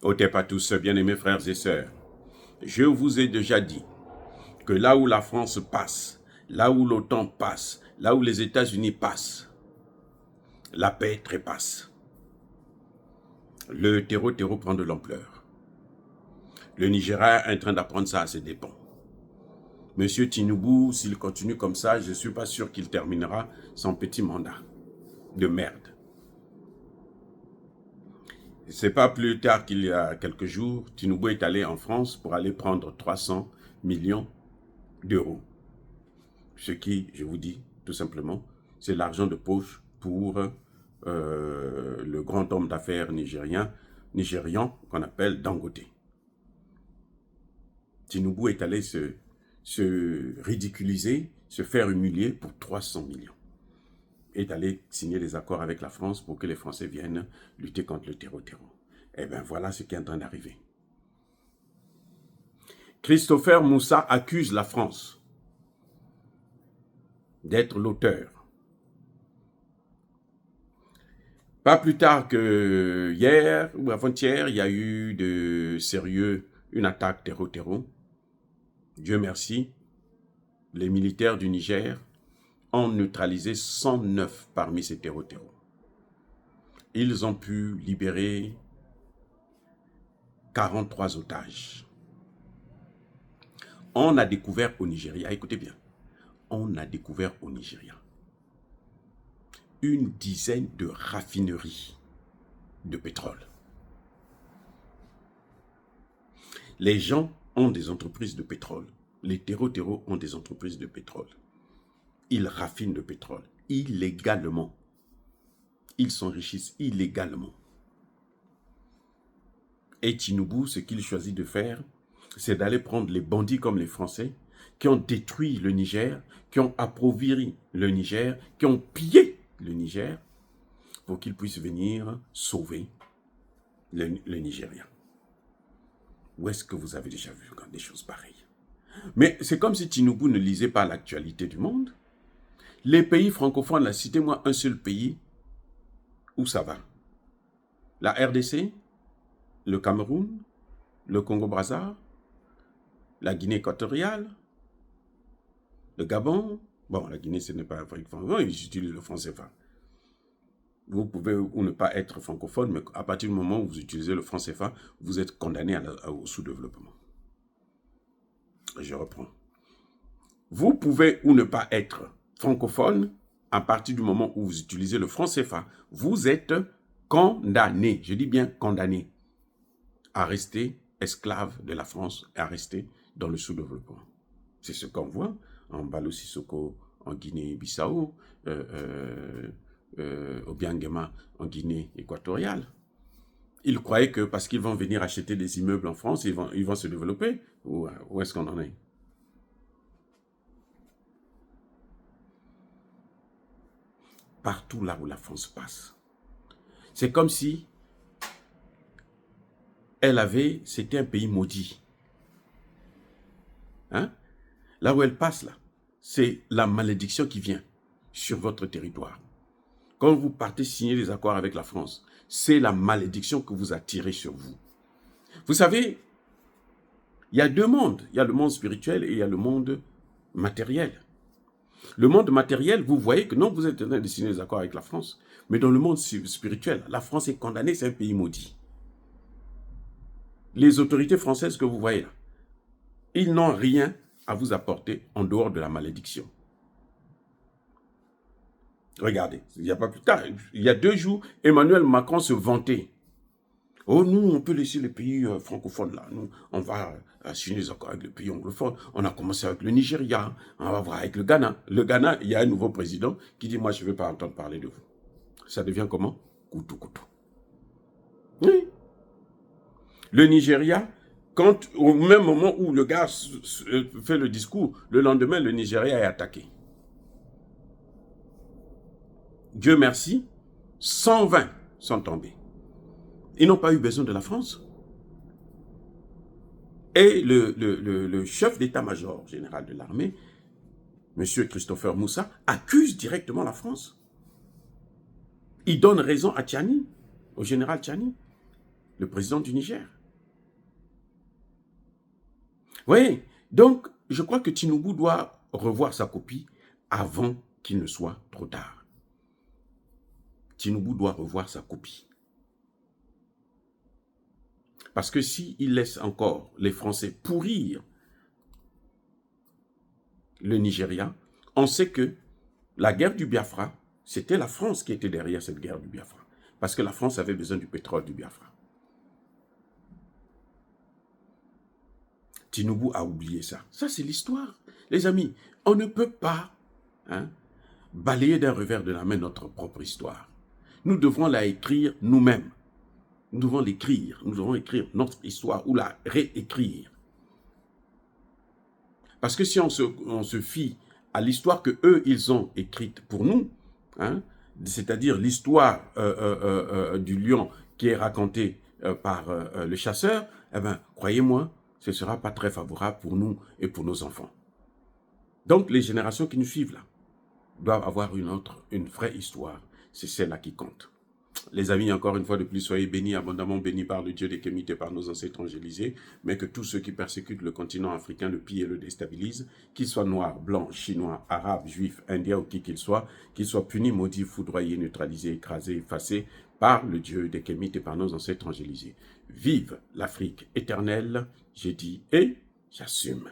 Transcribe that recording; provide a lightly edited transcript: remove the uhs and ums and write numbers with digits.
Ôtez pas tous, bien-aimés frères et sœurs. Je vous ai déjà dit que là où la France passe, là où l'OTAN passe, là où les États-Unis passent, la paix trépasse. Le terreau prend de l'ampleur. Le Nigeria est en train d'apprendre ça à ses dépens. Monsieur Tinubu, s'il continue comme ça, je ne suis pas sûr qu'il terminera son petit mandat de merde. C'est pas plus tard qu'il y a quelques jours, Tinubu est allé en France pour aller prendre 300 millions d'euros. Ce qui, je vous dis, tout simplement, c'est l'argent de poche pour le grand homme d'affaires nigérian qu'on appelle Dangote. Tinubu est allé se ridiculiser, se faire humilier pour 300 millions. Est allé signer des accords avec la France pour que les Français viennent lutter contre le terreau. Eh bien, voilà ce qui est en train d'arriver. Christopher Moussa accuse la France d'être l'auteur. Pas plus tard que hier ou avant-hier, il y a eu une attaque terreau. Dieu merci, les militaires du Niger ont neutralisé 109 parmi ces terreaux. Ils ont pu libérer 43 otages. On a découvert au Nigeria, écoutez bien, on a découvert au Nigeria une dizaine de raffineries de pétrole. Les gens ont des entreprises de pétrole. Les terreaux ont des entreprises de pétrole. Ils raffinent le pétrole illégalement. Ils s'enrichissent illégalement. Et Tinubu, ce qu'il choisit de faire, c'est d'aller prendre les bandits comme les Français, qui ont détruit le Niger, qui ont appauvri le Niger, qui ont pillé le Niger, pour qu'ils puissent venir sauver le Nigeria. Où est-ce que vous avez déjà vu des choses pareilles? Mais c'est comme si Tinubu ne lisait pas l'actualité du monde. Les pays francophones, citez-moi un seul pays où ça va. La RDC, le Cameroun, le Congo-Brazzaville, la Guinée équatoriale, le Gabon. Bon, la Guinée, ce n'est pas Afrique francophone, ils utilisent le franc CFA. Vous pouvez ou ne pas être francophone, mais à partir du moment où vous utilisez le franc CFA, vous êtes condamné au sous-développement. Je reprends. Vous pouvez ou ne pas être francophone, à partir du moment où vous utilisez le franc CFA, vous êtes condamné, je dis bien condamné, à rester esclave de la France et à rester dans le sous-développement. C'est ce qu'on voit en Balo-Sissoko, en Guinée-Bissau, au Biangema, en Guinée équatoriale. Ils croyaient que parce qu'ils vont venir acheter des immeubles en France, ils vont se développer. Où est-ce qu'on en est? Partout là où la France passe. C'est comme si c'était un pays maudit. Hein? Là où elle passe, là, c'est la malédiction qui vient sur votre territoire. Quand vous partez signer des accords avec la France, c'est la malédiction que vous attirez sur vous. Vous savez, il y a deux mondes. Il y a le monde spirituel et il y a le monde matériel. Le monde matériel, vous voyez que non, vous êtes en train de signer des accords avec la France. Mais dans le monde spirituel, la France est condamnée, c'est un pays maudit. Les autorités françaises que vous voyez là, ils n'ont rien à vous apporter en dehors de la malédiction. Regardez, il n'y a pas plus tard, il y a 2 jours, Emmanuel Macron se vantait. Oh, nous, on peut laisser les pays francophones là. Nous, on va signer des accords avec les pays anglophones. On a commencé avec le Nigeria, on va voir avec le Ghana. Le Ghana, il y a un nouveau président qui dit, moi, je ne veux pas entendre parler de vous. Ça devient comment? Coutou. Oui. Le Nigeria, au même moment où le gars fait le discours, le lendemain, le Nigeria est attaqué. Dieu merci, 120 sont tombés. Ils n'ont pas eu besoin de la France. Et le chef d'état-major général de l'armée, M. Christopher Moussa, accuse directement la France. Il donne raison à Tchani, au général Tchani. le président du Niger. Oui, donc je crois que Tinubu doit revoir sa copie avant qu'il ne soit trop tard. Tinubu doit revoir sa copie. Parce que s'il laisse encore les Français pourrir le Nigeria, on sait que la guerre du Biafra, c'était la France qui était derrière cette guerre du Biafra. Parce que la France avait besoin du pétrole du Biafra. Tinubu a oublié ça. Ça, c'est l'histoire. Les amis, on ne peut pas balayer d'un revers de la main notre propre histoire. Nous devons la écrire nous-mêmes. Nous devons l'écrire. Nous devons écrire notre histoire ou la réécrire. Parce que si on se fie à l'histoire que eux ils ont écrite pour nous, c'est-à-dire l'histoire du lion qui est racontée par le chasseur, eh bien, croyez-moi, ce ne sera pas très favorable pour nous et pour nos enfants. Donc, les générations qui nous suivent là doivent avoir une vraie histoire. C'est celle-là qui compte. Les amis, encore une fois de plus, soyez bénis, abondamment bénis par le Dieu des Kémites et par nos ancêtres angélisés, mais que tous ceux qui persécutent le continent africain le pillent et le déstabilisent, qu'ils soient noirs, blancs, chinois, arabes, juifs, indiens ou qui qu'ils soient punis, maudits, foudroyés, neutralisés, écrasés, effacés par le Dieu des Kémites et par nos ancêtres angélisés. Vive l'Afrique éternelle, j'ai dit et j'assume.